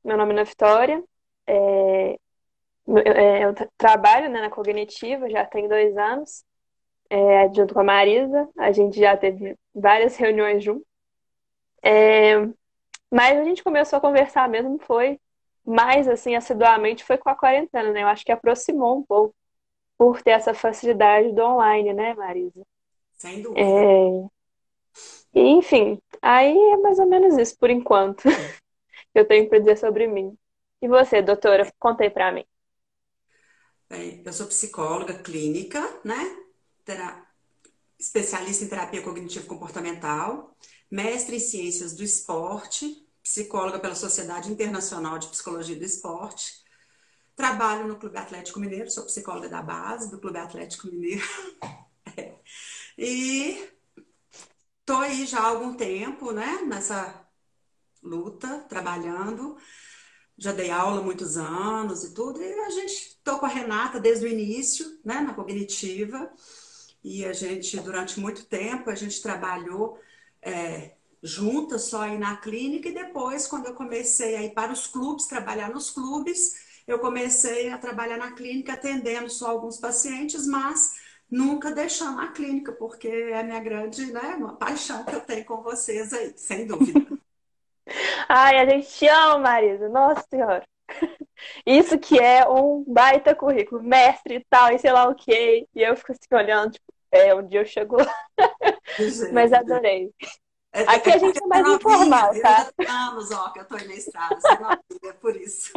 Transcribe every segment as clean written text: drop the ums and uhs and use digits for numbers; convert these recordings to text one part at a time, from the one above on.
Meu nome é Ana Vitória. É, eu trabalho, né, na Cognitiva, já tem 2 anos, junto com a Marisa. A gente já teve várias reuniões juntos. É, mas a gente começou a conversar mesmo, foi mais assim, assiduamente, foi com a quarentena, né? Eu acho que aproximou um pouco por ter essa facilidade do online, né, Marisa? Sem dúvida. É, e, enfim, aí é mais ou menos isso, por enquanto, que eu tenho para dizer sobre mim. E você, doutora, contei para mim. Bem, eu sou psicóloga clínica, né? Tera- Especialista em terapia cognitivo-comportamental, mestre em ciências do esporte, psicóloga pela Sociedade Internacional de Psicologia do Esporte. Trabalho no Clube Atlético Mineiro, sou psicóloga da base do Clube Atlético Mineiro. E tô aí já há algum tempo, né? Nessa luta, trabalhando. Já dei aula há muitos anos e tudo. E a gente tô com a Renata desde o início, né? Na cognitiva. E a gente, durante muito tempo, a gente trabalhou juntas só aí na clínica. E depois, quando eu comecei a ir para os clubes, trabalhar nos clubes, eu comecei a trabalhar na clínica, atendendo só alguns pacientes, mas nunca deixando a clínica, porque é a minha grande, né, uma paixão que eu tenho com vocês aí, sem dúvida. Ai, a gente te ama, Marisa. Nossa Senhora. Isso que é um baita currículo, mestre e tal, e sei lá o quê. E eu fico assim olhando, tipo, um dia eu chego lá. De Mas jeito nenhum. adorei. Aqui É a porque gente é você é mais novinha, informal, eu tá? ainda tenho anos, ó, que eu tô aí na estrada, você é novinha, é por isso.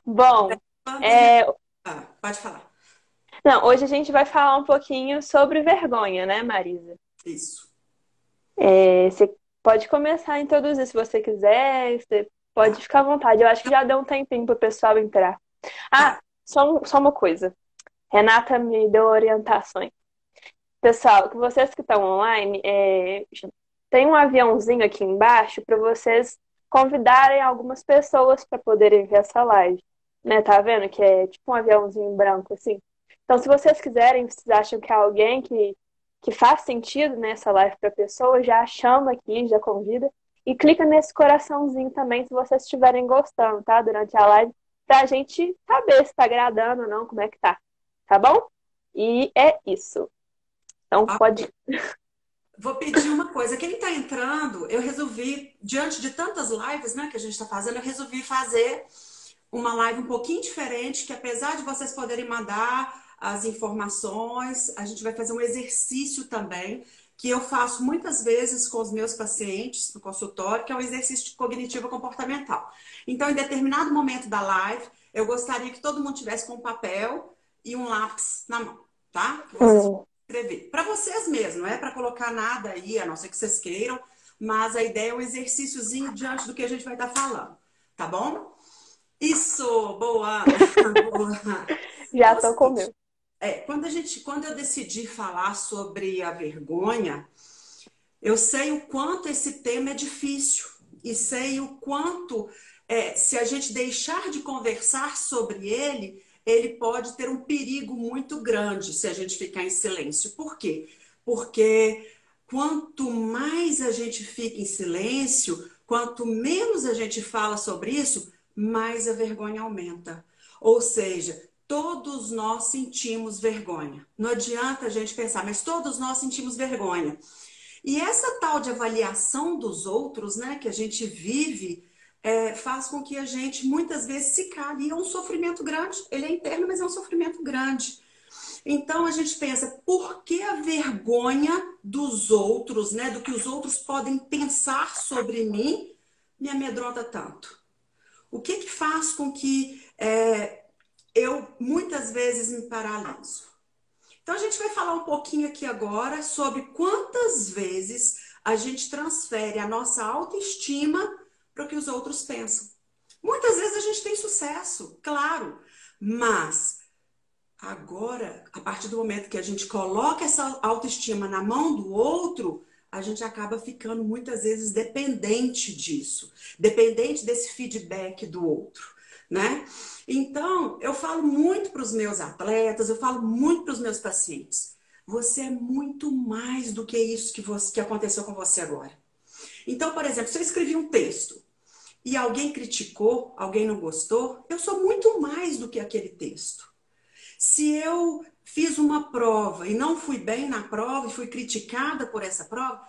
Bom, Quando a gente... é, pode falar. não, hoje a gente vai falar um pouquinho sobre vergonha, né, Marisa? Isso. Você pode começar a introduzir se você quiser, você pode Tá, ficar à vontade. Eu acho que já deu um tempinho pro pessoal entrar. Ah, tá. só uma coisa. Renata me deu orientações. Pessoal, que vocês que estão online, tem um aviãozinho aqui embaixo para vocês convidarem algumas pessoas para poderem ver essa live. Né? Tá vendo que é tipo um aviãozinho branco assim? Então, se vocês quiserem, vocês acham que é alguém que faz sentido nessa live para a pessoa, já chama aqui, já convida. E clica nesse coraçãozinho também se vocês estiverem gostando, tá? Durante a live, pra gente saber se tá agradando ou não, como é que tá. Tá bom? E é isso. Então pode. Ok. Vou pedir uma coisa. Quem está entrando, eu resolvi, diante de tantas lives, né, que a gente está fazendo, eu resolvi fazer uma live um pouquinho diferente, que apesar de vocês poderem mandar as informações, a gente vai fazer um exercício também, que eu faço muitas vezes com os meus pacientes no consultório, que é um exercício cognitivo comportamental. Então, em determinado momento da live, eu gostaria que todo mundo tivesse com um papel e um lápis na mão, tá? Que vocês vão Hum, escrever. Para vocês mesmo, não é para colocar nada aí, a não ser que vocês queiram, mas a ideia é um exercíciozinho diante do que a gente vai estar falando, tá bom? Isso, boa, Ana. Boa. já Então é o tô com o seguinte, meu. quando eu decidi falar sobre a vergonha, eu sei o quanto esse tema é difícil e sei o quanto, se a gente deixar de conversar sobre ele, ele pode ter um perigo muito grande se a gente ficar em silêncio. Por quê? Porque quanto mais a gente fica em silêncio, quanto menos a gente fala sobre isso, mais a vergonha aumenta. Ou seja, todos nós sentimos vergonha. Não adianta a gente pensar, mas todos nós sentimos vergonha. E essa tal de avaliação dos outros, né, que a gente vive, faz com que a gente muitas vezes se cale. E é um sofrimento grande. Ele é interno, mas é um sofrimento grande. Então a gente pensa, por que a vergonha dos outros, né, do que os outros podem pensar sobre mim, me amedronta tanto? O que que faz com que eu muitas vezes me paraliso? Então a gente vai falar um pouquinho aqui agora sobre quantas vezes a gente transfere a nossa autoestima para o que os outros pensam. Muitas vezes a gente tem sucesso, claro, mas agora, a partir do momento que a gente coloca essa autoestima na mão do outro, a gente acaba ficando muitas vezes dependente disso, dependente desse feedback do outro, né? Então, eu falo muito para os meus atletas, eu falo muito para os meus pacientes. Você é muito mais do que isso que aconteceu com você agora. Então, por exemplo, se eu escrevi um texto e alguém criticou, alguém não gostou, eu sou muito mais do que aquele texto. Se eu fiz uma prova e não fui bem na prova e fui criticada por essa prova,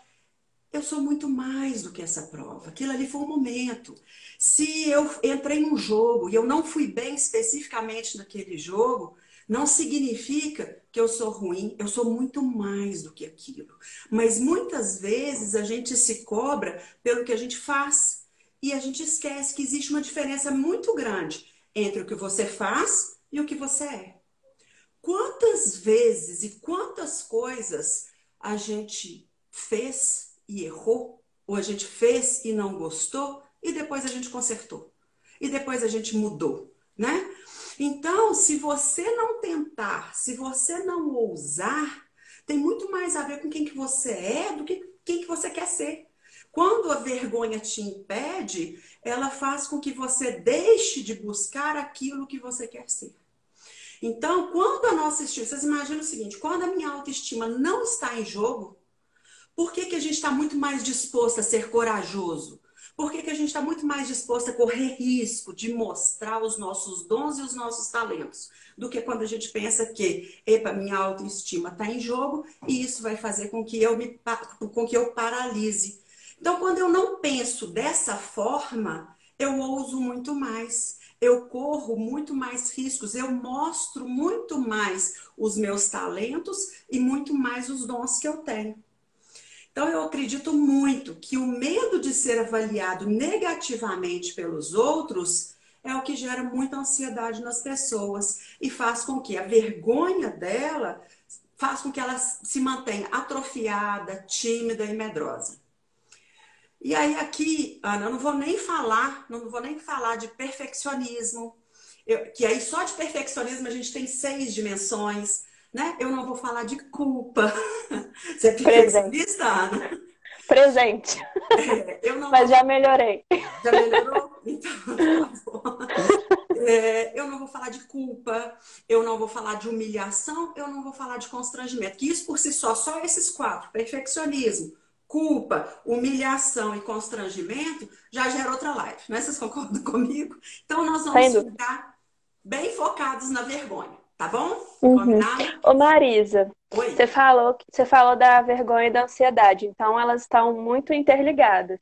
eu sou muito mais do que essa prova. Aquilo ali foi um momento. Se eu entrei num jogo e eu não fui bem especificamente naquele jogo, não significa que eu sou ruim. Eu sou muito mais do que aquilo. Mas muitas vezes a gente se cobra pelo que a gente faz e a gente esquece que existe uma diferença muito grande entre o que você faz e o que você é. Quantas vezes e quantas coisas a gente fez e errou, ou a gente fez e não gostou, e depois a gente consertou, e depois a gente mudou, né? Então, se você não tentar, se você não ousar, tem muito mais a ver com quem que você é do que quem que você quer ser. Quando a vergonha te impede, ela faz com que você deixe de buscar aquilo que você quer ser. Então, quando a nossa estima, vocês imaginam o seguinte, quando a minha autoestima não está em jogo, por que que a gente está muito mais disposto a ser corajoso? Por que que a gente está muito mais disposto a correr risco de mostrar os nossos dons e os nossos talentos? Do que quando a gente pensa que, epa, minha autoestima está em jogo e isso vai fazer com que eu paralise. Então, quando eu não penso dessa forma, eu ouso muito mais. Eu corro muito mais riscos, eu mostro muito mais os meus talentos e muito mais os dons que eu tenho. Então, eu acredito muito que o medo de ser avaliado negativamente pelos outros é o que gera muita ansiedade nas pessoas e faz com que a vergonha dela faz com que ela se mantenha atrofiada, tímida e medrosa. E aí aqui, Ana, eu não vou nem falar de perfeccionismo, que aí só de perfeccionismo a gente tem 6 dimensões, né? Eu não vou falar de culpa. Você é Presente. perfeccionista, Ana? Presente. Eu não Mas vou. já melhorei. Já melhorou? Então, tá bom. Eu não vou falar de culpa, eu não vou falar de humilhação, eu não vou falar de constrangimento. Que isso por si só esses 4, perfeccionismo, culpa, humilhação e constrangimento, já gera outra live, né? Vocês concordam comigo? Então, nós Sem vamos dúvida. ficar bem focados na vergonha, tá bom? Uhum. Combinado? Ô Marisa, Oi. você falou da vergonha e da ansiedade, então elas estão muito interligadas.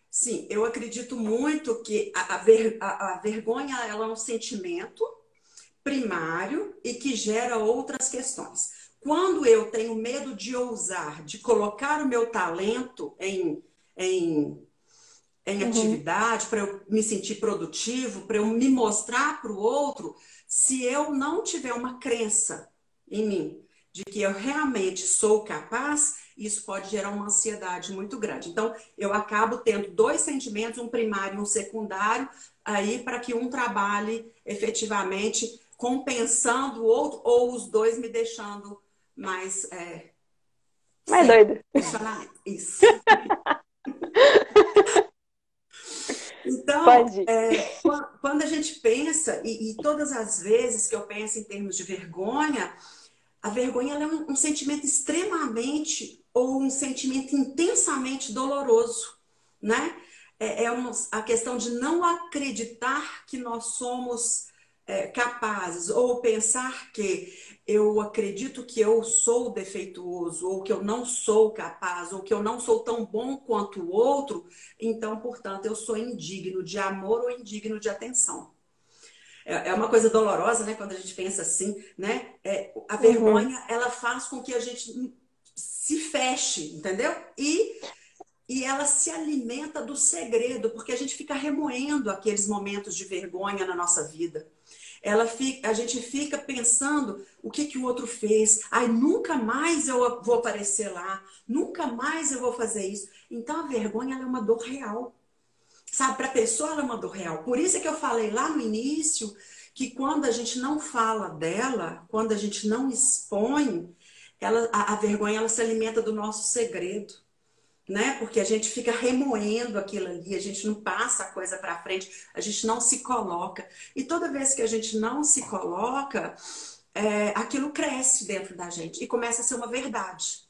Sim, eu acredito muito que a vergonha ela é um sentimento primário e que gera outras questões. Quando eu tenho medo de ousar, de colocar o meu talento em, em Uhum. atividade, para eu me sentir produtivo, para eu me mostrar para o outro, se eu não tiver uma crença em mim de que eu realmente sou capaz, isso pode gerar uma ansiedade muito grande. Então, eu acabo tendo 2 sentimentos, um primário e um secundário, aí para que um trabalhe efetivamente compensando o outro, ou os dois me deixando mais Mas sem doido. funcionamento. Isso. Então, Pode ir. quando a gente pensa, e todas as vezes que eu penso em termos de vergonha, a vergonha ela é um sentimento extremamente ou um sentimento intensamente doloroso, né? A questão de não acreditar que nós somos capazes, ou pensar que eu acredito que eu sou defeituoso, ou que eu não sou capaz, ou que eu não sou tão bom quanto o outro, então, portanto, eu sou indigno de amor ou indigno de atenção. É uma coisa dolorosa, né? Quando a gente pensa assim, né? A Uhum. vergonha, ela faz com que a gente se feche, entendeu? E ela se alimenta do segredo, porque a gente fica remoendo aqueles momentos de vergonha na nossa vida. A gente fica pensando o que que o outro fez. Ai, nunca mais eu vou aparecer lá. Nunca mais eu vou fazer isso. Então a vergonha ela é uma dor real. Sabe, para a pessoa ela é uma dor real. Por isso é que eu falei lá no início que quando a gente não fala dela, quando a gente não expõe, a vergonha ela se alimenta do nosso segredo, né? Porque a gente fica remoendo aquilo ali, a gente não passa a coisa para frente, a gente não se coloca. E toda vez que a gente não se coloca, aquilo cresce dentro da gente e começa a ser uma verdade,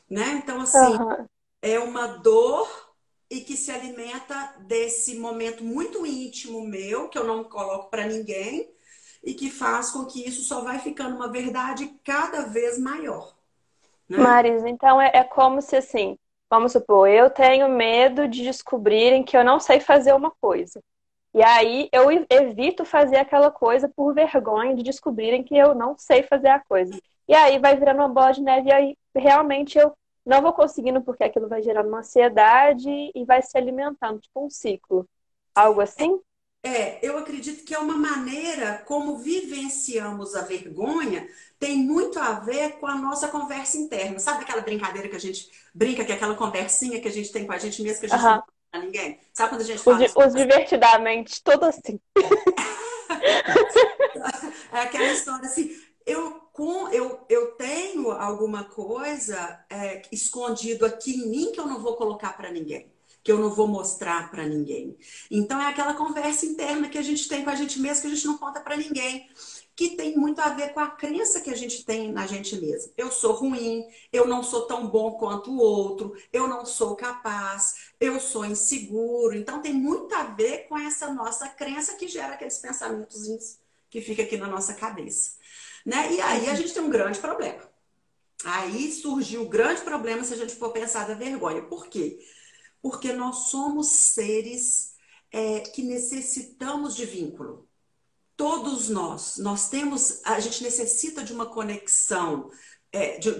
né? Então, assim, Aham. é uma dor e que se alimenta desse momento muito íntimo meu, que eu não coloco para ninguém, e que faz com que isso só vai ficando uma verdade cada vez maior, né? Marisa, então é como se assim, vamos supor, eu tenho medo de descobrirem que eu não sei fazer uma coisa. E aí eu evito fazer aquela coisa por vergonha de descobrirem que eu não sei fazer a coisa. E aí vai virando uma bola de neve e aí realmente eu não vou conseguindo porque aquilo vai gerando uma ansiedade e vai se alimentando, tipo um ciclo. Algo assim? Eu acredito que é uma maneira como vivenciamos a vergonha tem muito a ver com a nossa conversa interna. Sabe aquela brincadeira que a gente brinca, que é aquela conversinha que a gente tem com a gente mesmo, que a gente não Aham. conta pra ninguém? Sabe quando a gente Os, fala isso? os divertidamente, tudo assim. É aquela história assim, eu tenho alguma coisa escondido aqui em mim que eu não vou colocar para ninguém, que eu não vou mostrar para ninguém. Então é aquela conversa interna que a gente tem com a gente mesmo que a gente não conta para ninguém, que tem muito a ver com a crença que a gente tem na gente mesmo. Eu sou ruim, eu não sou tão bom quanto o outro, eu não sou capaz, eu sou inseguro. Então tem muito a ver com essa nossa crença que gera aqueles pensamentos que fica aqui na nossa cabeça, né? E aí a Uhum. gente tem um grande problema. Aí surgiu o grande problema se a gente for pensar da vergonha. Por quê? Porque nós somos seres que necessitamos de vínculo. Todos nós temos, a gente necessita de uma conexão,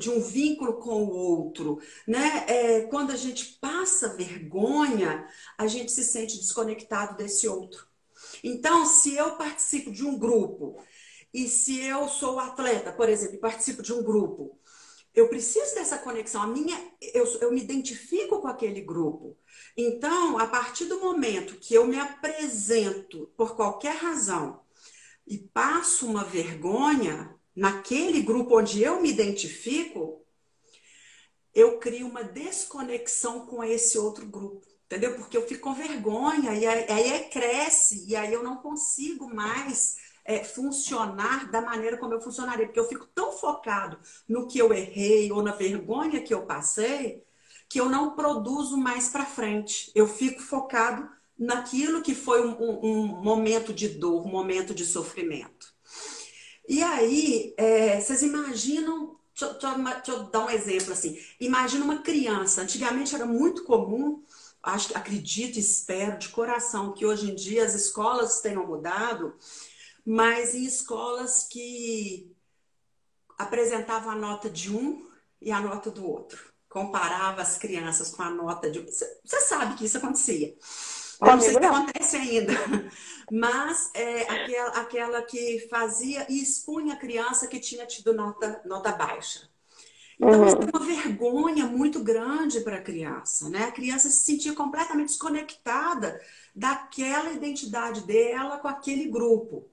de um vínculo com o outro, né? Quando a gente passa vergonha, a gente se sente desconectado desse outro. Então, se eu participo de um grupo e se eu sou atleta, por exemplo, e participo de um grupo, eu preciso dessa conexão. Eu me identifico com aquele grupo. Então, a partir do momento que eu me apresento por qualquer razão e passo uma vergonha naquele grupo onde eu me identifico, eu crio uma desconexão com esse outro grupo. Entendeu? Porque eu fico com vergonha, e aí cresce, e aí eu não consigo mais funcionar da maneira como eu funcionaria, porque eu fico tão focado no que eu errei ou na vergonha que eu passei, que eu não produzo mais para frente. Eu fico focado naquilo que foi um momento de dor, um momento de sofrimento. E aí, vocês imaginam. Deixa eu dar um exemplo assim. Imagina uma criança. Antigamente era muito comum, acho, acredito, espero de coração, que hoje em dia as escolas tenham mudado, mas em escolas que apresentavam a nota de um e a nota do outro. Comparava as crianças com a nota de um. Você sabe que isso acontecia. Eu não sei Comigo se não. acontece ainda, mas aquela que fazia e expunha a criança que tinha tido nota baixa. Então, isso é Uhum. uma vergonha muito grande para a criança, né? A criança se sentia completamente desconectada daquela identidade dela com aquele grupo.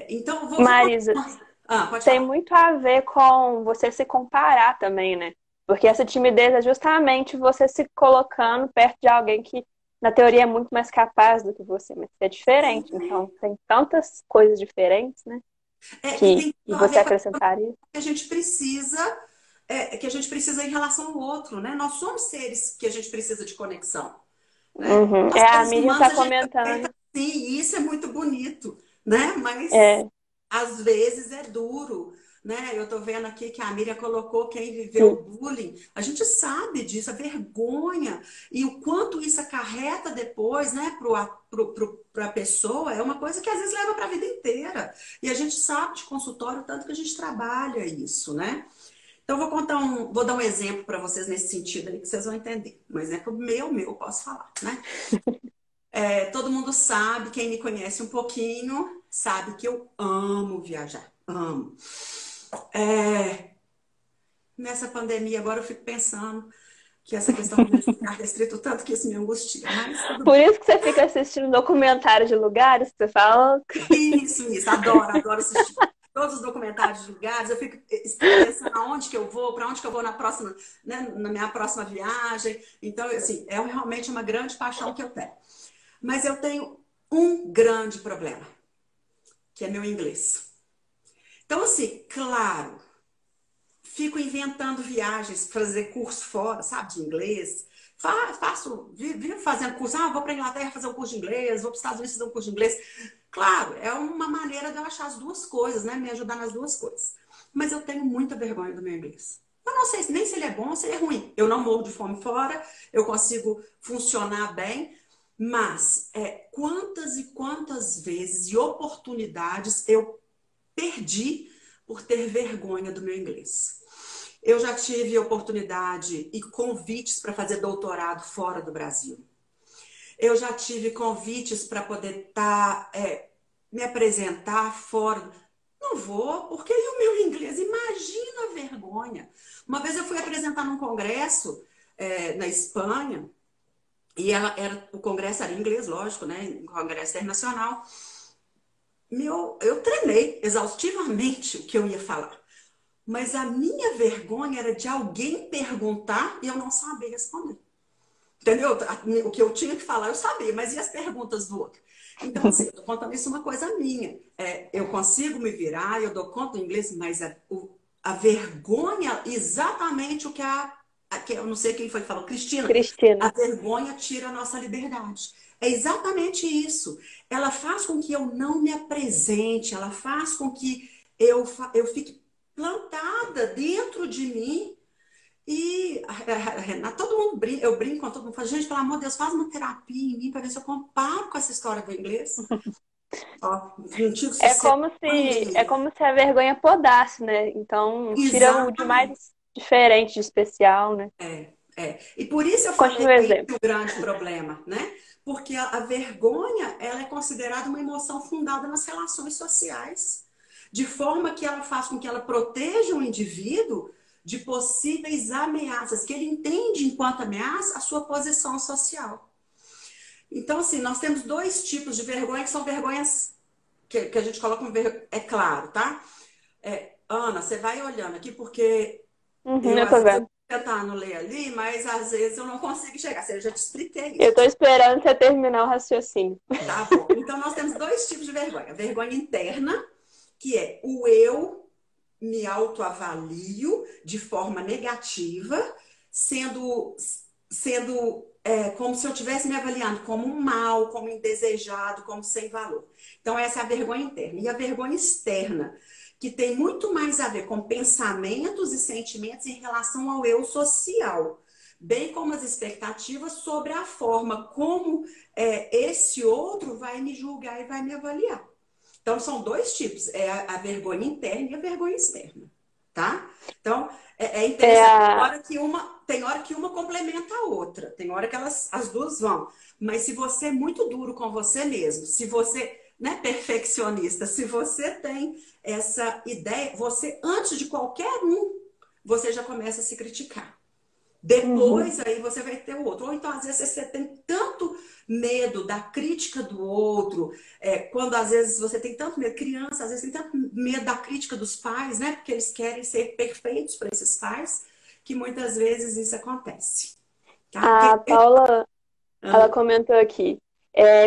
Então, vou Marisa, contar. Ah, pode tem falar. muito a ver com você se comparar também, né? Porque essa timidez é justamente você se colocando perto de alguém que, na teoria, é muito mais capaz do que você, mas que é diferente. Então, tem tantas coisas diferentes, né? E Que tem e tudo a você ver com acrescentaria. que a gente precisa, que a gente precisa em relação ao outro, né? Nós somos seres que a gente precisa de conexão, né? Uhum. As A coisas Miriam humanas tá a gente é feita comentando. assim, e isso é muito bonito, né? Mas É, às vezes é duro, né? Eu tô vendo aqui que a Miriam colocou quem viveu sim. bullying. A gente sabe disso, a vergonha e o quanto isso acarreta depois, né, para a pessoa, é uma coisa que às vezes leva para a vida inteira. E a gente sabe de consultório o tanto que a gente trabalha isso, né? Então, vou dar um exemplo para vocês nesse sentido aí que vocês vão entender. Um exemplo meu, eu posso falar, né? Todo mundo sabe, quem me conhece um pouquinho, sabe que eu amo viajar, amo. É, Nessa pandemia, agora eu fico pensando que essa questão de ficar restrito, tanto que isso me angustia, mas tudo Por bem. isso que você fica assistindo documentários de lugares que você fala. Isso, adoro assistir todos os documentários de lugares, eu fico pensando aonde que eu vou, para onde que eu vou na próxima, né, na minha próxima viagem. Então, assim, é realmente uma grande paixão que eu tenho. Mas eu tenho um grande problema, que é meu inglês. Então, assim, claro, fico inventando viagens, fazer curso fora, sabe, de inglês. Vivo fazendo curso. Ah, vou para a Inglaterra fazer um curso de inglês, vou para os Estados Unidos fazer um curso de inglês. Claro, é uma maneira de eu achar as duas coisas, né? Me ajudar nas duas coisas. Mas eu tenho muita vergonha do meu inglês. Eu não sei nem se ele é bom ou se ele é ruim. Eu não morro de fome fora, eu consigo funcionar bem, mas quantas e quantas vezes e oportunidades eu perdi por ter vergonha do meu inglês. Eu já tive oportunidade e convites para fazer doutorado fora do Brasil. Eu já tive convites para poder me apresentar fora. Não vou, porque e o meu inglês? Imagina a vergonha. Uma vez eu fui apresentar num congresso na Espanha, e o congresso era em inglês, lógico, né? Um congresso internacional. Eu treinei exaustivamente o que eu ia falar. Mas a minha vergonha era de alguém perguntar e eu não saber responder. Entendeu? O que eu tinha que falar, eu sabia, mas e as perguntas do outro? Então, assim, eu tô contando isso uma coisa minha. Eu consigo me virar, eu dou conta do inglês, mas a vergonha, exatamente o que eu não sei quem foi que falou, Cristina, a Cristina. vergonha tira a nossa liberdade. É exatamente isso. Ela faz com que eu não me apresente, ela faz com que eu fique plantada dentro de mim e Renata, todo mundo brinca, eu brinco com todo mundo, falo, gente, pelo amor de Deus, faz uma terapia em mim para ver se eu comparo com essa história do inglês. Ó, não tive sucesso com É ninguém. como se a vergonha podasse, né? Então, tira o de Exatamente. mais diferente, de especial, né? E por isso eu falei Continue o que é esse exemplo. o grande problema, né? Porque a vergonha, ela é considerada uma emoção fundada nas relações sociais, de forma que ela faz com que ela proteja o indivíduo de possíveis ameaças, que ele entende enquanto ameaça a sua posição social. Então, assim, nós temos dois tipos de vergonha que são vergonhas que a gente coloca como vergonha, é claro, tá? Ana, você vai olhando aqui porque Uhum, eu, eu às tô vezes, eu vendo. tô tentando ler ali, mas às vezes eu não consigo chegar. Eu já te expliquei Eu tô isso. esperando você terminar o raciocínio. Tá bom. Então, nós temos dois tipos de vergonha. A vergonha interna, que é o eu me autoavalio de forma negativa, sendo, sendo como se eu estivesse me avaliando como um mal, como indesejado, como sem valor. Então, essa é a vergonha interna. E a vergonha externa, que tem muito mais a ver com pensamentos e sentimentos em relação ao eu social, bem como as expectativas sobre a forma como esse outro vai me julgar e vai me avaliar. Então, são dois tipos, a vergonha interna e a vergonha externa, tá? Então, é É interessante. a... Tem hora que uma complementa a outra, tem hora que as duas vão. Mas se você é muito duro com você mesmo, se você, né, perfeccionista, se você tem essa ideia, você, antes de qualquer um, você já começa a se criticar. Uhum. Depois aí você vai ter o outro. Ou então, às vezes, você tem tanto medo da crítica do outro, quando às vezes você tem tanto medo, criança, às vezes tem tanto medo da crítica dos pais, né? Porque eles querem ser perfeitos para esses pais, que muitas vezes isso acontece. Tá? A Porque. Paula, ela Ah, comentou aqui,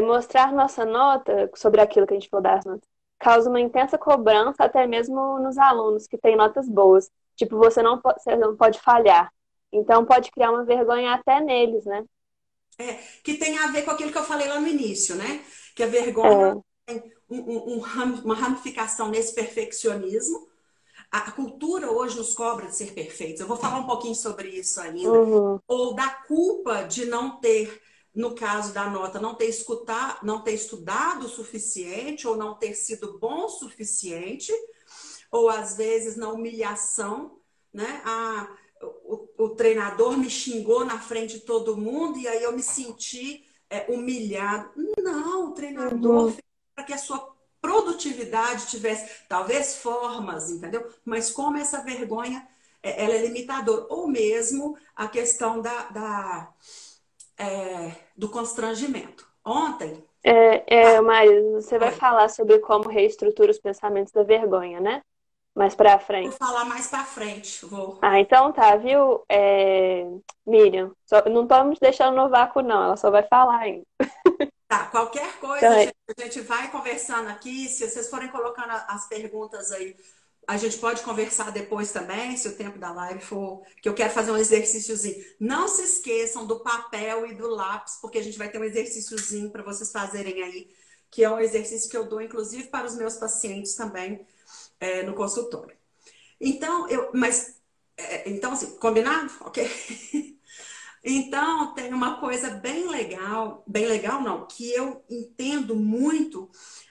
mostrar nossa nota sobre aquilo que a gente falou das notas causa uma intensa cobrança até mesmo nos alunos que têm notas boas. Tipo, você não pode falhar. Então pode criar uma vergonha até neles, né? que tem a ver com aquilo que eu falei lá no início, né? Que a vergonha É, tem uma ramificação nesse perfeccionismo. A cultura hoje nos cobra de ser perfeitos. Eu vou falar um pouquinho sobre isso ainda. uhum, Ou da culpa de não ter, no caso da nota, não ter estudado o suficiente, ou não ter sido bom o suficiente, ou às vezes na humilhação, né? O treinador me xingou na frente de todo mundo e aí eu me senti humilhado. Não, o treinador uhum. fez para que a sua produtividade tivesse, talvez, formas, entendeu? Mas como essa vergonha, ela é limitadora. Ou mesmo a questão do constrangimento. Ontem, Mas você vai foi, falar sobre como reestrutura os pensamentos da vergonha, né? Mais pra vou frente. falar mais para frente, vou. Ah, então tá, viu, Miriam? Não estamos deixando no vácuo, não. Ela só vai falar ainda. Tá, qualquer Então, coisa, gente, a gente vai conversando aqui. Se vocês forem colocando as perguntas aí, a gente pode conversar depois também, se o tempo da live for, que eu quero fazer um exercíciozinho. Não se esqueçam do papel e do lápis, porque a gente vai ter um exercíciozinho para vocês fazerem aí, que é um exercício que eu dou, inclusive, para os meus pacientes também, no consultório. Então, então, assim, combinado? Ok? Então, tem uma coisa bem legal não, que eu entendo muito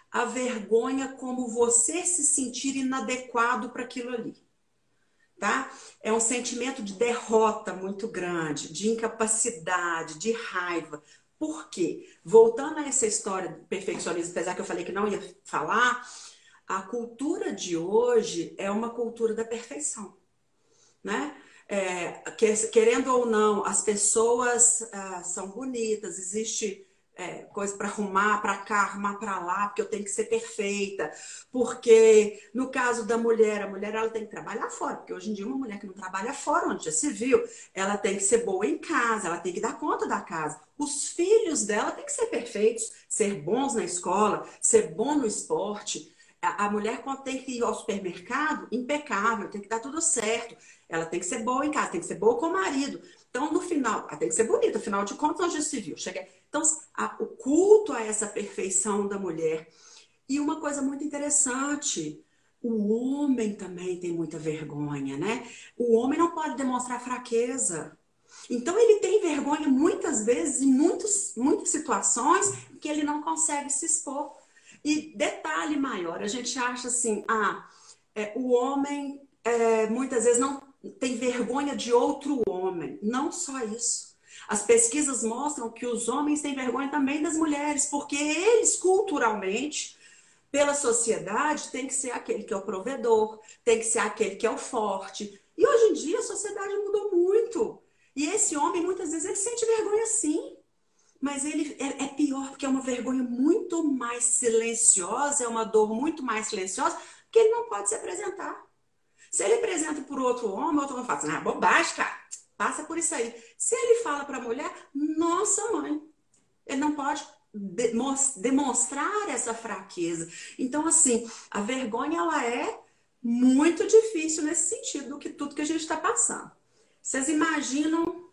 a vergonha como você se sentir inadequado para aquilo ali, tá? É um sentimento de derrota muito grande, de incapacidade, de raiva. Por quê? Voltando a essa história do perfeccionismo, apesar que eu falei que não ia falar, a cultura de hoje é uma cultura da perfeição, né? Querendo ou não, as pessoas são bonitas, existe coisa para arrumar para cá, arrumar para lá, porque eu tenho que ser perfeita. Porque no caso da mulher, a mulher ela tem que trabalhar fora, porque hoje em dia uma mulher que não trabalha fora, onde já se viu, ela tem que ser boa em casa, ela tem que dar conta da casa. Os filhos dela têm que ser perfeitos, ser bons na escola, ser bom no esporte. A mulher, quando tem que ir ao supermercado, impecável, tem que dar tudo certo. Ela tem que ser boa em casa, tem que ser boa com o marido. Então, no final, ela tem que ser bonita, afinal de contas, onde se viu. Então, o culto a essa perfeição da mulher. E uma coisa muito interessante, o homem também tem muita vergonha, né? O homem não pode demonstrar fraqueza. Então, ele tem vergonha muitas vezes, em muitas situações, que ele não consegue se expor. E detalhe maior, a gente acha assim, o homem muitas vezes não tem vergonha de outro homem. Não só isso. As pesquisas mostram que os homens têm vergonha também das mulheres, porque eles, culturalmente, pela sociedade, tem que ser aquele que é o provedor, tem que ser aquele que é o forte. E hoje em dia a sociedade mudou muito. E esse homem, muitas vezes, ele sente vergonha sim. Mas ele é pior, porque é uma vergonha muito mais silenciosa, é uma dor muito mais silenciosa, que ele não pode se apresentar. Se ele apresenta por outro homem, o outro homem fala assim, bobagem, cara, passa por isso aí. Se ele fala para a mulher, nossa mãe, ele não pode demonstrar essa fraqueza. Então, assim, a vergonha, ela é muito difícil nesse sentido do que tudo que a gente está passando. Vocês imaginam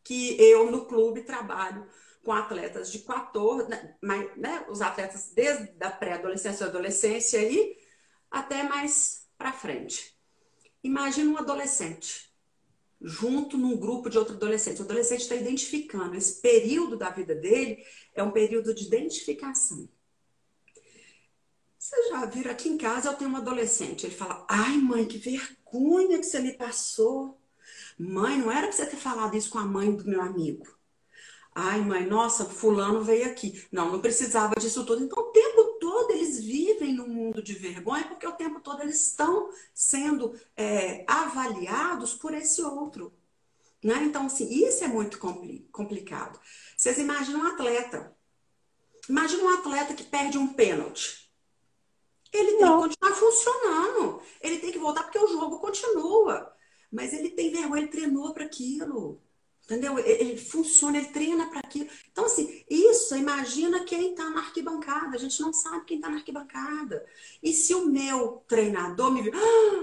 que eu, no clube, trabalho com atletas de 14, né, os atletas desde a pré-adolescência e adolescência aí, até mais para frente. Imagina um adolescente junto num grupo de outros adolescentes. O adolescente está identificando. Esse período da vida dele é um período de identificação. Vocês já viram, aqui em casa eu tenho um adolescente. Ele fala, ai mãe, que vergonha que você me passou. Mãe, não era para você ter falado isso com a mãe do meu amigo. Ai, mãe, nossa, fulano veio aqui. Não, não precisava disso tudo. Então, o tempo todo eles vivem num mundo de vergonha, porque o tempo todo eles estão sendo avaliados por esse outro. Né? Então, assim, isso é muito complicado. Vocês imaginam um atleta. Imagina um atleta que perde um pênalti. Ele tem que Não. continuar funcionando. Ele tem que voltar porque o jogo continua. Mas ele tem vergonha, ele treinou para aquilo. Entendeu? Ele funciona, ele treina para aquilo. Então, assim, isso, imagina quem está na arquibancada. A gente não sabe quem está na arquibancada. E se o meu treinador me viu,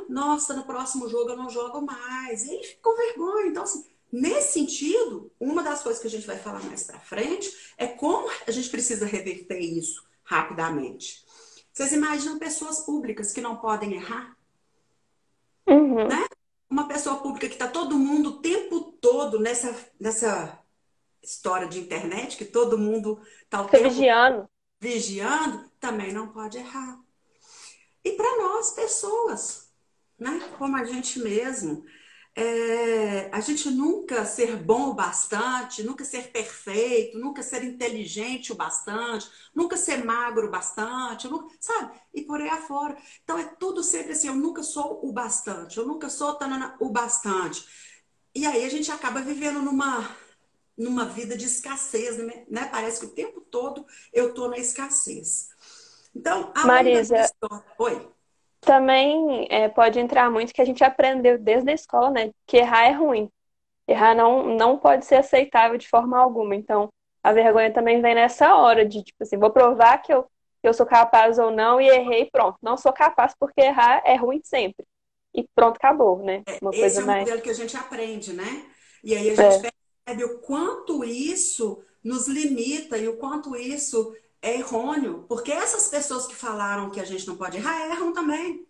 nossa, no próximo jogo eu não jogo mais. Ele ficou vergonha. Então, assim, nesse sentido, uma das coisas que a gente vai falar mais para frente é como a gente precisa reverter isso rapidamente. Vocês imaginam pessoas públicas que não podem errar? Uhum. Né? Uma pessoa pública que está todo mundo o tempo todo nessa história de internet, que todo mundo está o Fica tempo vigiando. vigiando, também não pode errar. E para nós, pessoas, né? Como a gente mesmo, a gente nunca ser bom o bastante, nunca ser perfeito, nunca ser inteligente o bastante, nunca ser magro o bastante, nunca, sabe? E por aí afora. Então é tudo sempre assim, eu nunca sou o bastante, eu nunca sou o bastante. E aí a gente acaba vivendo numa vida de escassez, né? Parece que o tempo todo eu tô na escassez. Então, além da minha Marisa, história. Oi. também pode entrar muito que a gente aprendeu desde a escola, né? Que errar é ruim. Errar não pode ser aceitável de forma alguma. Então, a vergonha também vem nessa hora de, tipo assim, vou provar que eu eu sou capaz ou não e errei, pronto. Não sou capaz porque errar é ruim sempre. E pronto, acabou, né? Uma Esse coisa é o mais. modelo que a gente aprende, né? E aí a gente É. percebe o quanto isso nos limita e o quanto isso é errôneo. Porque essas pessoas que falaram que a gente não pode errar, erram também,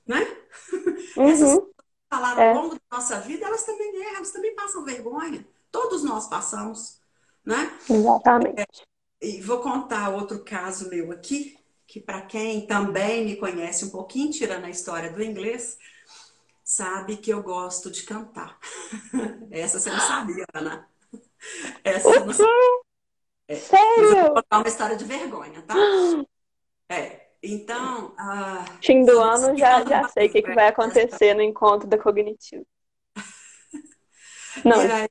né? Essas Uhum, pessoas que falaram ao é, longo da nossa vida, elas também erram, elas também passam vergonha. Todos nós passamos, né? exatamente. E vou contar outro caso meu aqui, que para quem também me conhece um pouquinho, tirando a história do inglês, sabe que eu gosto de cantar. Essa você não sabia, Ana. Essa O você não sabia. quê? Mas eu vou Sério? contar uma história de vergonha, tá? Então, Fim do sou ano, Luciana já sei o que que Baiva. vai acontecer no encontro da Cognitivo. E Não, aí,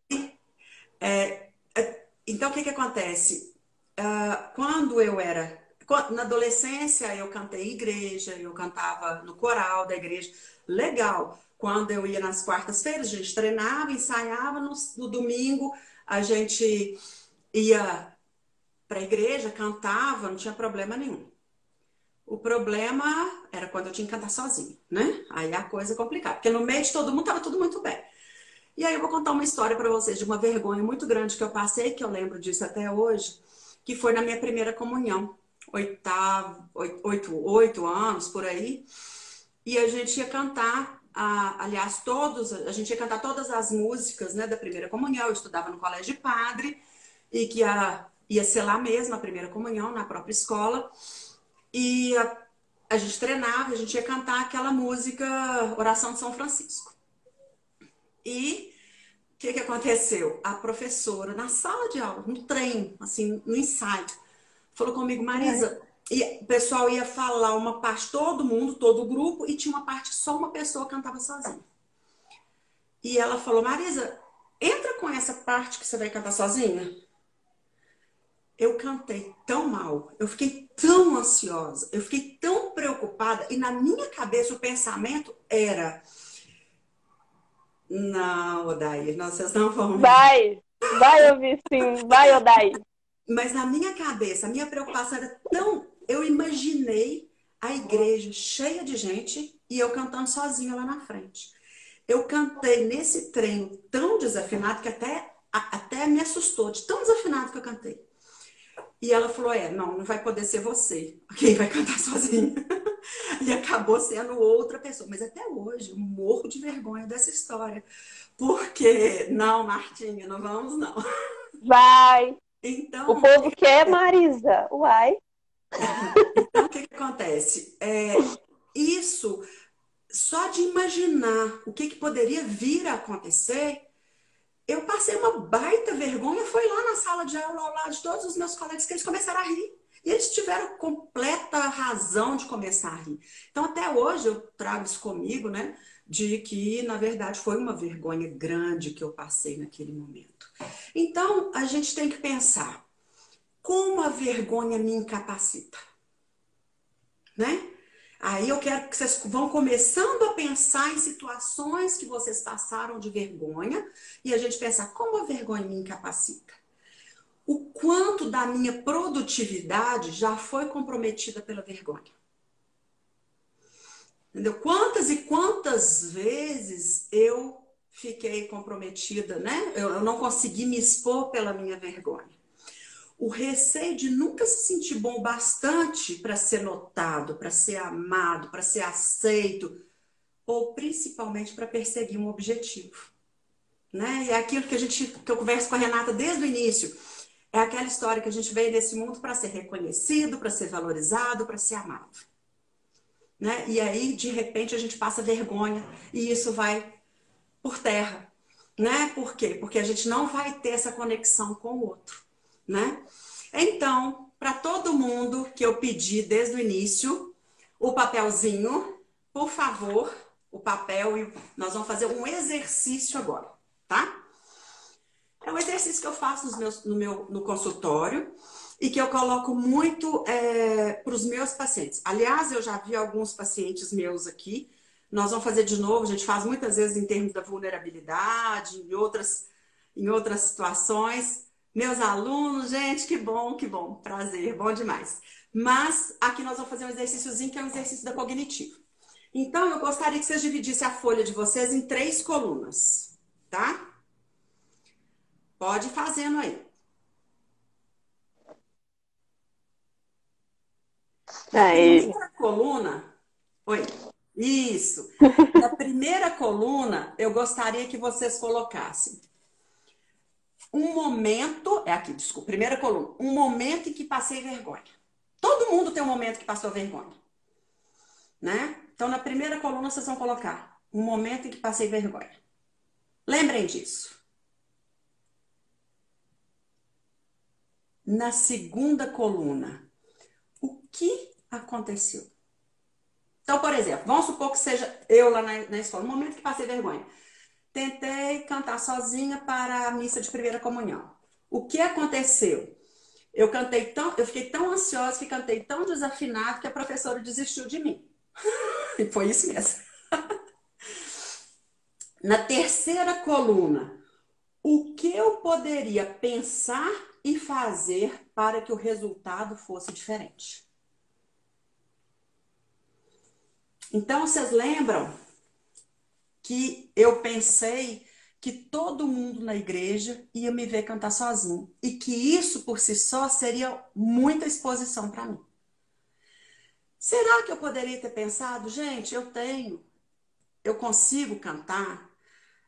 então o que que acontece? Quando eu era na adolescência, eu cantei em igreja, eu cantava no coral da igreja. Legal. Quando eu ia nas quartas-feiras, a gente treinava, ensaiava, no domingo a gente ia para a igreja, cantava, não tinha problema nenhum. O problema era quando eu tinha que cantar sozinha, né? Aí a coisa é complicada, porque no meio de todo mundo estava tudo muito bem. E aí eu vou contar uma história para vocês de uma vergonha muito grande que eu passei, que eu lembro disso até hoje, que foi na minha primeira comunhão, oito anos por aí, e a gente ia cantar, aliás, a gente ia cantar todas as músicas, né, da primeira comunhão. Eu estudava no colégio de padre e que ia ser lá mesmo a primeira comunhão, na própria escola, e a gente treinava, a gente ia cantar aquela música Oração de São Francisco. E o que que aconteceu? A professora, na sala de aula, no trem, assim, no ensaio, falou comigo, ai, Marisa, e o pessoal ia falar uma parte, todo mundo, todo o grupo, e tinha uma parte que só uma pessoa cantava sozinha. E ela falou, Marisa, entra com essa parte que você vai cantar sozinha. Eu cantei tão mal, eu fiquei tão ansiosa, eu fiquei tão preocupada, e na minha cabeça o pensamento era, não, Odair, não, vocês não vão me. vai ouvir sim, vai, Odai. Mas na minha cabeça, a minha preocupação era tão. Eu imaginei a igreja cheia de gente e eu cantando sozinha lá na frente. Eu cantei nesse treino tão desafinado que até me assustou, de tão desafinado que eu cantei. E ela falou: não, não vai poder ser você quem vai cantar sozinha. E acabou sendo outra pessoa. Mas até hoje eu morro de vergonha dessa história. Porque, não, Martinha, não vamos não. Vai. O Então, povo quer Marisa. Uai. então, o que que acontece? Isso, só de imaginar o que que poderia vir a acontecer, eu passei uma baita vergonha. Foi lá na sala de aula, ao lado de todos os meus colegas, que eles começaram a rir. E eles tiveram completa razão de começar a rir. Então, até hoje, eu trago isso comigo, né? De que, na verdade, foi uma vergonha grande que eu passei naquele momento. Então, a gente tem que pensar como a vergonha me incapacita, né? Aí eu quero que vocês vão começando a pensar em situações que vocês passaram de vergonha e a gente pensar como a vergonha me incapacita. O quanto da minha produtividade já foi comprometida pela vergonha. Entendeu? Quantas e quantas vezes eu fiquei comprometida, né? Eu não consegui me expor pela minha vergonha. O receio de nunca se sentir bom o bastante para ser notado, para ser amado, para ser aceito, ou principalmente para perseguir um objetivo, né? E é aquilo que eu converso com a Renata desde o início. É aquela história que a gente veio nesse mundo para ser reconhecido, para ser valorizado, para ser amado, né? E aí, de repente, a gente passa vergonha e isso vai por terra, né? Por quê? Porque a gente não vai ter essa conexão com o outro, né? Então, para todo mundo que eu pedi desde o início, o papelzinho, por favor, o papel, e nós vamos fazer um exercício agora, tá? É um exercício que eu faço no consultório e que eu coloco muito para os meus pacientes. Aliás, eu já vi alguns pacientes meus aqui. Nós vamos fazer de novo, a gente faz muitas vezes em termos da vulnerabilidade, em outras situações. Meus alunos, gente, que bom, prazer, bom demais. Mas aqui nós vamos fazer um exercíciozinho que é um exercício da cognitiva. Então, eu gostaria que vocês dividissem a folha de vocês em 3 colunas, tá? Pode ir fazendo aí. Na Aí. primeira coluna, oi, isso. Na primeira coluna, eu gostaria que vocês colocassem um momento, é aqui, desculpa, primeira coluna, um momento em que passei vergonha. Todo mundo tem um momento que passou vergonha, né? Então, na primeira coluna, vocês vão colocar um momento em que passei vergonha. Lembrem disso. Na segunda coluna, o que aconteceu? Então, por exemplo, vamos supor que seja eu lá na escola, no momento que passei vergonha. Tentei cantar sozinha para a missa de primeira comunhão. O que aconteceu? Eu fiquei tão ansiosa que cantei tão desafinado que a professora desistiu de mim. E foi isso mesmo. Na terceira coluna, o que eu poderia pensar e fazer para que o resultado fosse diferente? Então, vocês lembram que eu pensei que todo mundo na igreja ia me ver cantar sozinho e que isso por si só seria muita exposição para mim. Será que eu poderia ter pensado, gente, eu consigo cantar?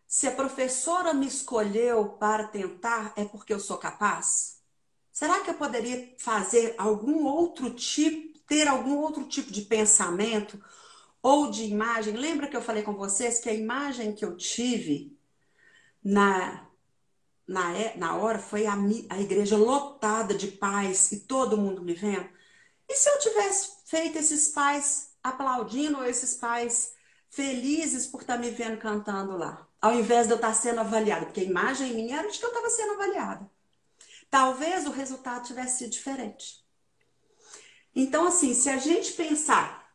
Se a professora me escolheu para tentar, é porque eu sou capaz? Será que eu poderia fazer algum outro tipo, ter algum outro tipo de pensamento ou de imagem? Lembra que eu falei com vocês que a imagem que eu tive na, na hora foi a igreja lotada de pais e todo mundo me vendo? E se eu tivesse feito esses pais aplaudindo, ou esses pais felizes por estar me vendo cantando lá, ao invés de eu estar sendo avaliada? Porque a imagem minha era de que eu estava sendo avaliada. Talvez o resultado tivesse sido diferente. Então, assim, se a gente pensar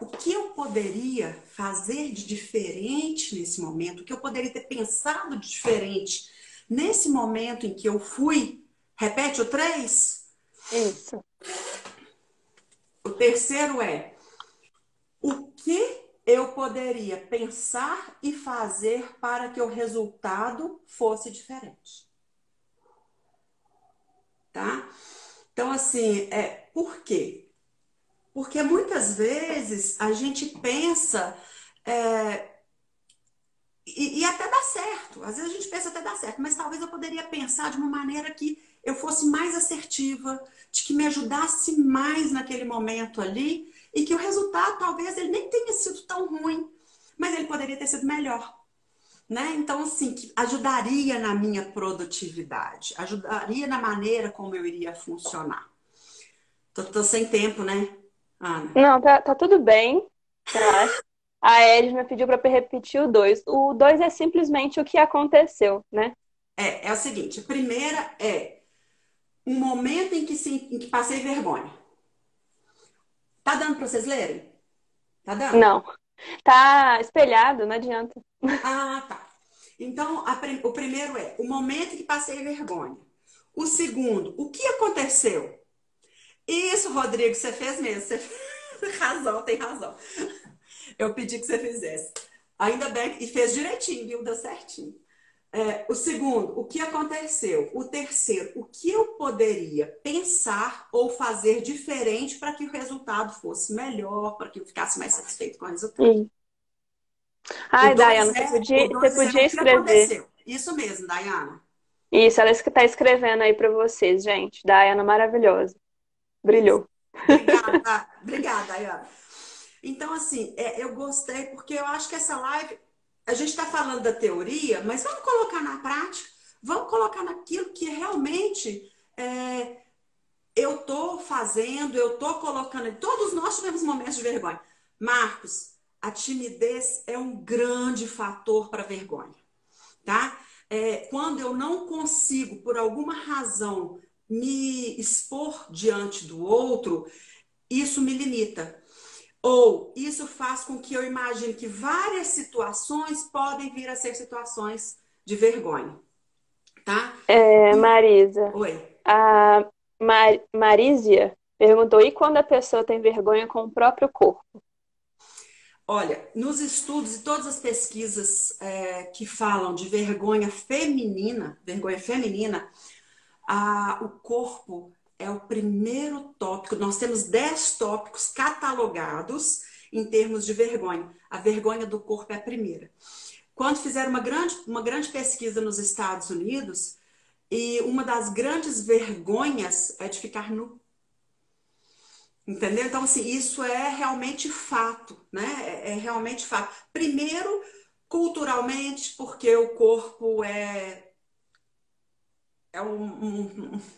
o que eu poderia fazer de diferente nesse momento, o que eu poderia ter pensado de diferente nesse momento em que eu fui, repete o 3. Isso. O terceiro é o que eu poderia pensar e fazer para que o resultado fosse diferente. Tá? Então, assim, por quê? Porque muitas vezes a gente pensa e até dá certo. Às vezes a gente pensa até dá certo, mas talvez eu poderia pensar de uma maneira que eu fosse mais assertiva, de que me ajudasse mais naquele momento ali e que o resultado talvez ele nem tenha sido tão ruim, mas ele poderia ter sido melhor. Né? Então, assim, que ajudaria na minha produtividade, ajudaria na maneira como eu iria funcionar. Tô sem tempo, né, Ana? Não, tá tudo bem. Relaxa. A Edna pediu para repetir o 2. O 2 é simplesmente o que aconteceu, né? É o seguinte, a primeira é um momento em que passei vergonha. Tá dando para vocês lerem? Tá dando? Não. Tá espelhado, não adianta. Ah, tá. Então, o primeiro é o momento em que passei vergonha. O segundo, o que aconteceu? Isso, Rodrigo, você fez mesmo. Você razão, tem razão. Eu pedi que você fizesse. Ainda bem, e fez direitinho, viu? Deu certinho. O segundo, o que aconteceu? O terceiro, o que eu poderia pensar ou fazer diferente para que o resultado fosse melhor, para que eu ficasse mais satisfeito com o resultado? Sim. O Ai, dois Dayana, é, o você dois é podia o que escrever. aconteceu. Isso mesmo, Dayana. Isso, ela está escrevendo aí para vocês, gente. Dayana maravilhosa. Isso. Brilhou. Obrigada, obrigada, Dayana. Então, assim, eu gostei porque eu acho que essa live, a gente está falando da teoria, mas vamos colocar na prática, vamos colocar naquilo que realmente eu estou fazendo, eu estou colocando. Todos nós tivemos momentos de vergonha. Marcos, a timidez é um grande fator para vergonha, tá? Quando eu não consigo, por alguma razão, me expor diante do outro, isso me limita. Ou isso faz com que eu imagine que várias situações podem vir a ser situações de vergonha, tá? Marisa, Oi. a Marísia Perguntou, e quando a pessoa tem vergonha com o próprio corpo? Olha, nos estudos e todas as pesquisas que falam de vergonha feminina, o corpo é o primeiro tópico. Nós temos 10 tópicos catalogados em termos de vergonha. A vergonha do corpo é a primeira. Quando fizeram uma grande pesquisa nos Estados Unidos, e uma das grandes vergonhas é de ficar nu. Entendeu? Então, assim, isso é realmente fato, né? É realmente fato. Primeiro, culturalmente, porque o corpo é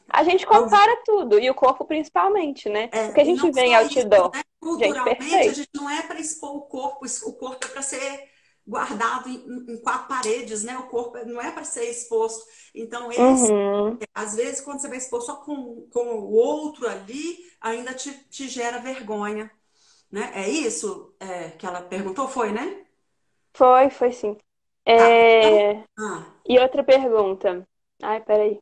A gente vamos dizer, compara tudo, e o corpo principalmente, né? O que a e não gente vê em só isso, outdoor? né? Gente, Culturalmente, a perfeito. gente não é para expor o corpo é para ser guardado em quatro paredes, né? O corpo não é para ser exposto. Então, Uhum. às vezes, quando você vai expor só com o outro ali, ainda te gera vergonha, né? É isso que ela perguntou, foi, né? Foi sim. Tá. Então, É, E outra pergunta. Ai, peraí.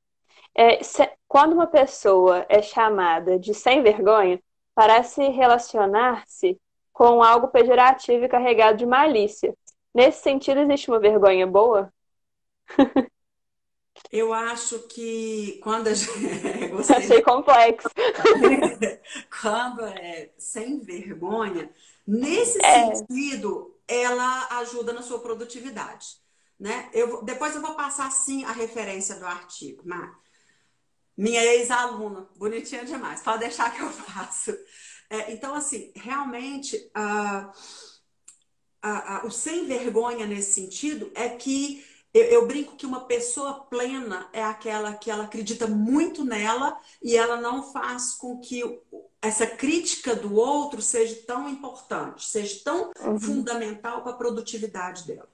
Quando uma pessoa é chamada de sem vergonha, parece relacionar-se com algo pejorativo e carregado de malícia. Nesse sentido, existe uma vergonha boa? eu acho que quando a gente... Gostei Achei complexo. quando é sem vergonha, nesse É, sentido, ela ajuda na sua produtividade, né? Depois eu vou passar, sim, a referência do artigo, mas minha ex-aluna, bonitinha demais, pode deixar que eu faço. Então, assim, realmente, o sem vergonha nesse sentido é que eu brinco que uma pessoa plena é aquela que ela acredita muito nela e ela não faz com que essa crítica do outro seja tão importante, seja tão uhum. fundamental para a produtividade dela.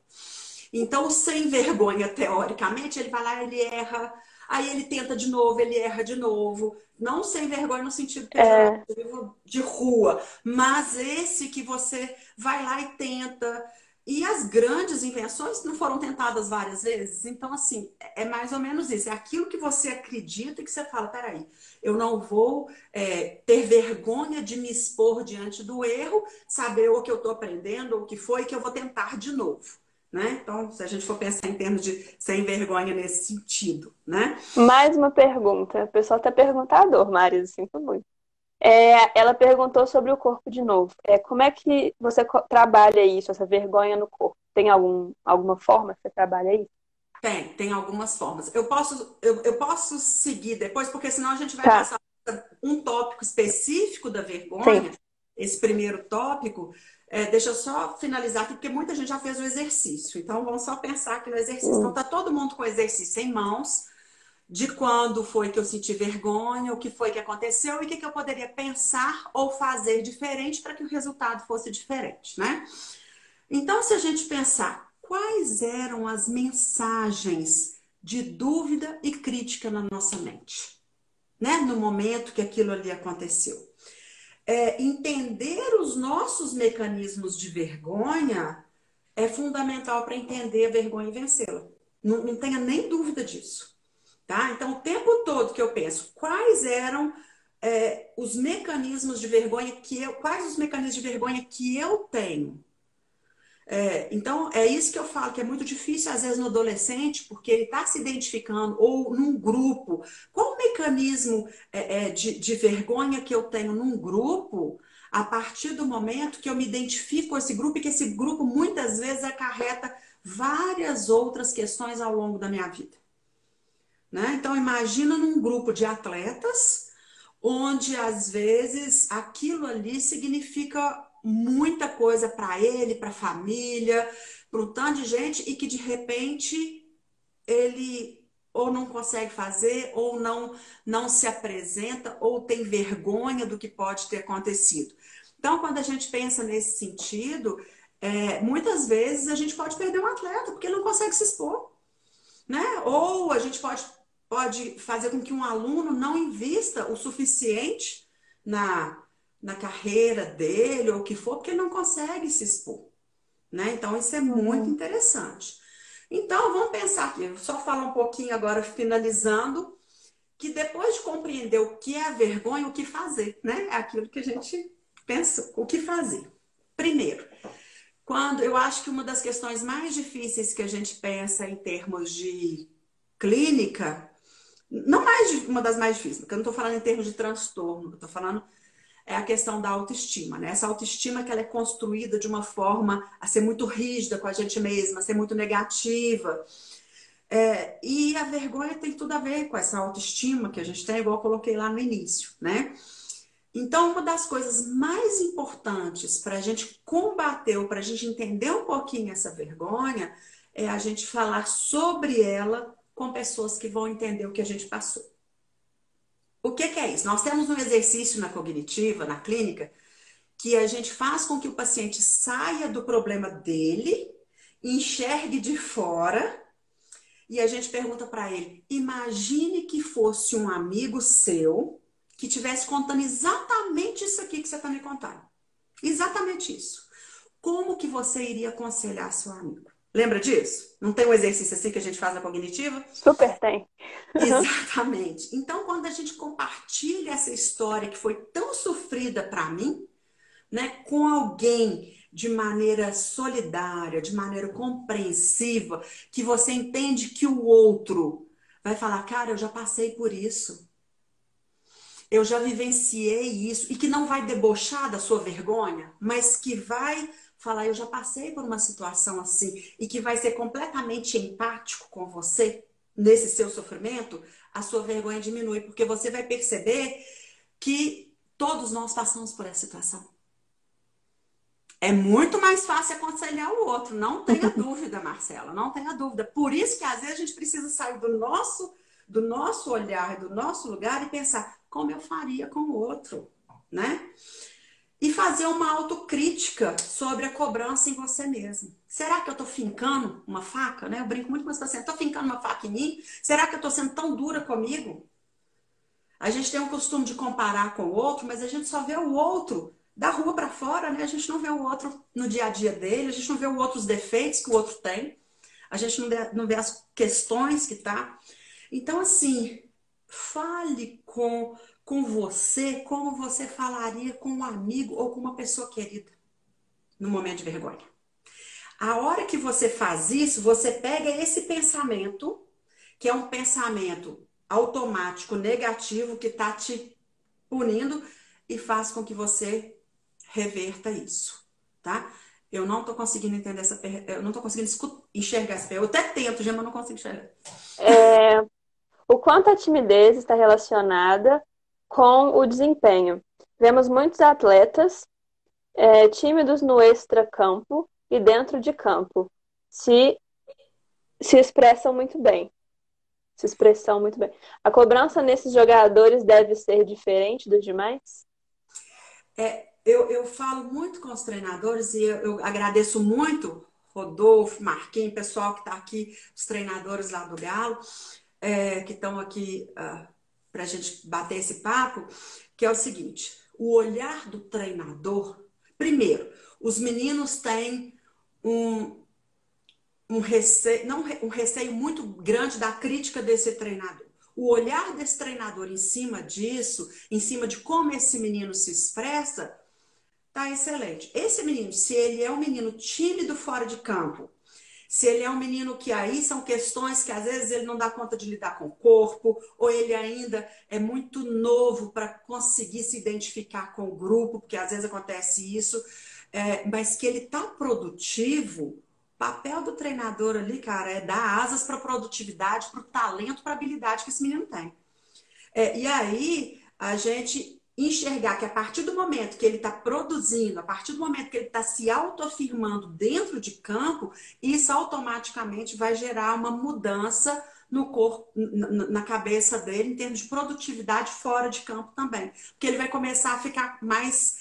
Então, o sem vergonha, teoricamente, ele vai lá, ele erra, aí ele tenta de novo, ele erra de novo. Não sem vergonha no sentido É, pejorativo de rua, mas esse que você vai lá e tenta. E as grandes invenções não foram tentadas várias vezes. Então, assim, é mais ou menos isso. É aquilo que você acredita e que você fala, peraí, eu não vou ter vergonha de me expor diante do erro, saber o que eu estou aprendendo, o que foi, que eu vou tentar de novo. Né? Então, se a gente for pensar em termos de sem vergonha nesse sentido, né? mais uma pergunta. O pessoal tá perguntador, Marisa, sinto muito. Ela perguntou sobre o corpo de novo. Como é que você trabalha isso, essa vergonha no corpo? Tem alguma forma que você trabalha isso? Tem algumas formas. Eu posso seguir depois, porque senão a gente vai Tá, passar um tópico específico da sim. vergonha, esse primeiro tópico. Deixa eu só finalizar aqui, porque muita gente já fez o exercício. Então, vamos só pensar aqui no exercício. Então, Hum, tá todo mundo com o exercício em mãos, de quando foi que eu senti vergonha, o que foi que aconteceu e o que eu poderia pensar ou fazer diferente para que o resultado fosse diferente, né? Então, se a gente pensar quais eram as mensagens de dúvida e crítica na nossa mente, né? No momento que aquilo ali aconteceu. Entender os nossos mecanismos de vergonha é fundamental para entender a vergonha e vencê-la. Não tenha nem dúvida disso. Tá? Então, o tempo todo que eu penso quais eram os mecanismos de vergonha quais os mecanismos de vergonha que eu tenho. Então, é isso que eu falo, que é muito difícil, às vezes, no adolescente, porque ele está se identificando, ou num grupo. Qual o mecanismo de vergonha que eu tenho num grupo, a partir do momento que eu me identifico com esse grupo, e que esse grupo, muitas vezes, acarreta várias outras questões ao longo da minha vida. Né? Então, imagina num grupo de atletas, onde às vezes aquilo ali significa muita coisa para ele, para a família, para um tanto de gente, e que de repente ele ou não consegue fazer, ou não se apresenta, ou tem vergonha do que pode ter acontecido. Então, quando a gente pensa nesse sentido, muitas vezes a gente pode perder um atleta porque ele não consegue se expor, né? Ou a gente pode fazer com que um aluno não invista o suficiente na, na carreira dele, ou o que for, porque ele não consegue se expor, né? Então, isso é muito Uhum. interessante. Então, vamos pensar aqui, só falar um pouquinho agora, finalizando. que depois de compreender o que é a vergonha, o que fazer, né? É aquilo que a gente pensa, o que fazer. Primeiro, quando eu acho que uma das questões mais difíceis que a gente pensa em termos de clínica, não mais uma das mais difíceis, porque eu não estou falando em termos de transtorno, eu estou falando é a questão da autoestima, né? Essa autoestima que ela é construída de uma forma a ser muito rígida com a gente mesma, a ser muito negativa. E a vergonha tem tudo a ver com essa autoestima que a gente tem, igual eu coloquei lá no início, né? Então, uma das coisas mais importantes para a gente combater ou para a gente entender um pouquinho essa vergonha é a gente falar sobre ela com pessoas que vão entender o que a gente passou. O que que é isso? Nós temos um exercício na cognitiva, na clínica, que a gente faz com que o paciente saia do problema dele, enxergue de fora e a gente pergunta para ele: imagine que fosse um amigo seu que estivesse contando exatamente isso aqui que você está me contando. Exatamente isso. Como que você iria aconselhar seu amigo? Lembra disso? Não tem um exercício assim que a gente faz na cognitiva? Super tem. Exatamente. Então, quando a gente compartilha essa história que foi tão sofrida para mim, né, com alguém de maneira solidária, de maneira compreensiva, que você entende que o outro vai falar: cara, eu já passei por isso, eu já vivenciei isso, e que não vai debochar da sua vergonha, mas que vai falar: eu já passei por uma situação assim, e que vai ser completamente empático com você nesse seu sofrimento, a sua vergonha diminui, porque você vai perceber que todos nós passamos por essa situação. É muito mais fácil aconselhar o outro, não tenha dúvida, Marcela, não tenha dúvida. Por isso que às vezes a gente precisa sair do nosso olhar, do nosso lugar e pensar como eu faria com o outro, né? E fazer uma autocrítica sobre a cobrança em você mesmo. Será que eu tô fincando uma faca, né? Eu brinco muito com os pacientes: tô fincando uma faca em mim? Será que eu tô sendo tão dura comigo? A gente tem o costume de comparar com o outro, mas a gente só vê o outro da rua para fora, né? A gente não vê o outro no dia a dia dele, a gente não vê o outro os defeitos que o outro tem, a gente não vê as questões que tá. Então, assim, fale com você como você falaria com um amigo ou com uma pessoa querida no momento de vergonha. A hora que você faz isso, você pega esse pensamento, que é um pensamento automático, negativo, que está te punindo, e faz com que você reverta isso, tá? Eu não tô conseguindo entender eu não tô conseguindo enxergar essa pergunta. Eu até tento, já, mas não consigo enxergar. É, o quanto a timidez está relacionada com o desempenho. Vemos muitos atletas tímidos no extracampo e dentro de campo. Se, se expressam muito bem. Se expressam muito bem. A cobrança nesses jogadores deve ser diferente dos demais? Eu falo muito com os treinadores e eu agradeço muito Rodolfo, Marquinhos, pessoal que está aqui, os treinadores lá do Galo, que estão aqui para a gente bater esse papo, que é o seguinte: o olhar do treinador. Primeiro, os meninos têm um receio, não, um receio muito grande da crítica desse treinador. O olhar desse treinador em cima disso, em cima de como esse menino se expressa, tá excelente. Esse menino, se ele é um menino tímido fora de campo, se ele é um menino que aí são questões que às vezes ele não dá conta de lidar com o corpo, ou ele ainda é muito novo para conseguir se identificar com o grupo, porque às vezes acontece isso, mas que ele tá produtivo. O papel do treinador ali, cara, é dar asas para produtividade, para o talento, para a habilidade que esse menino tem. E aí a gente enxergar que a partir do momento que ele está produzindo, a partir do momento que ele está se autoafirmando dentro de campo, isso automaticamente vai gerar uma mudança no corpo, na cabeça dele, em termos de produtividade fora de campo também. Porque ele vai começar a ficar mais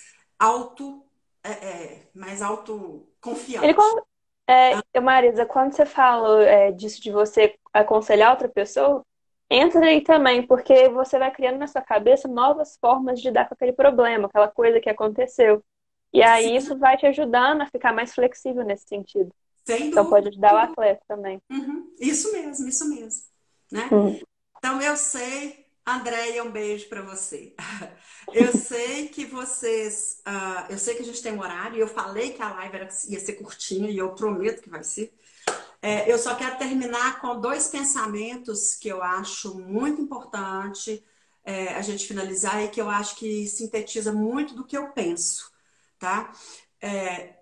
Ele, autoconfiante. Marisa, quando você fala disso de você aconselhar outra pessoa, entra aí também, porque você vai criando na sua cabeça novas formas de lidar com aquele problema, aquela coisa que aconteceu. E aí Sim, isso vai te ajudando a ficar mais flexível nesse sentido. sem Então pode dúvida. ajudar o atleta também. Uhum. Isso mesmo, né? Hum. Então eu sei, Andréia, um beijo para você. Eu sei que vocês, eu sei que a gente tem um horário, e eu falei que a live ia ser curtinha e eu prometo que vai ser. Eu só quero terminar com dois pensamentos que eu acho muito importante a gente finalizar e que eu acho que sintetiza muito do que eu penso, tá?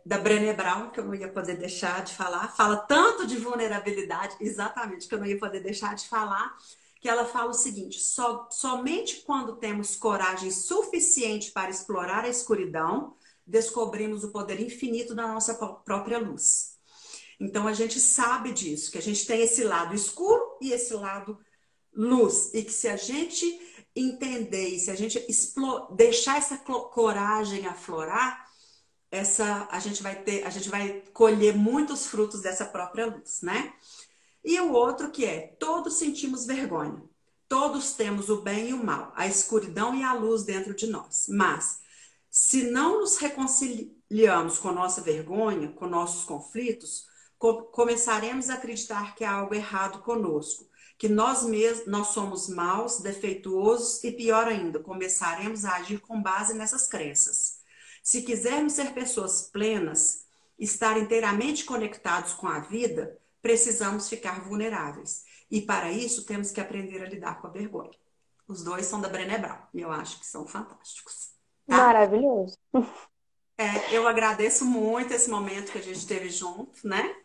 Da Brené Brown, que eu não ia poder deixar de falar, fala tanto de vulnerabilidade, exatamente, que eu não ia poder deixar de falar, que ela fala o seguinte: somente quando temos coragem suficiente para explorar a escuridão, descobrimos o poder infinito da nossa própria luz. Então a gente sabe disso, que a gente tem esse lado escuro e esse lado luz, e que se a gente entender e se a gente deixar essa coragem aflorar, a gente vai colher muitos frutos dessa própria luz, né? E o outro que todos sentimos vergonha. Todos temos o bem e o mal, a escuridão e a luz dentro de nós. Mas se não nos reconciliamos com nossa vergonha, com nossos conflitos, começaremos a acreditar que há algo errado conosco, que nós mesmos nós somos maus, defeituosos e pior ainda, começaremos a agir com base nessas crenças. Se quisermos ser pessoas plenas, estar inteiramente conectados com a vida, precisamos ficar vulneráveis. E para isso temos que aprender a lidar com a vergonha. Os dois são da Brené Brown e eu acho que são fantásticos, tá? Maravilhoso. Eu agradeço muito esse momento que a gente teve junto, né?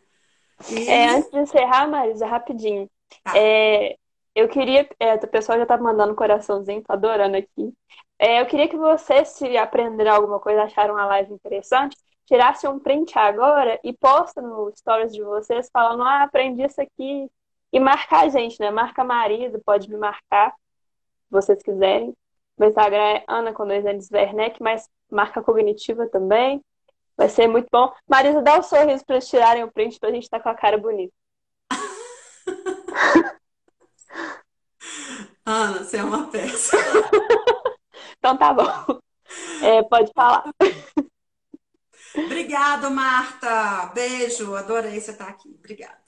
E Antes de encerrar, Marisa, rapidinho. tá. É, eu queria. O pessoal já tá mandando coraçãozinho, tô adorando aqui. Eu queria que vocês, se aprenderam alguma coisa, acharam a live interessante, tirasse um print agora e posta no stories de vocês falando, aprendi isso aqui. E marcar a gente, né? Marca a Marisa, pode me marcar, se vocês quiserem. Meu Instagram é Ana com dois N's Werneck, mas marca cognitiva também. Vai ser muito bom. Marisa, dá um sorriso para eles tirarem o print pra gente estar com a cara bonita. Ana, você é uma peça. Então tá bom. Pode falar. Obrigado, Marta. Beijo. Adorei você estar aqui. Obrigada.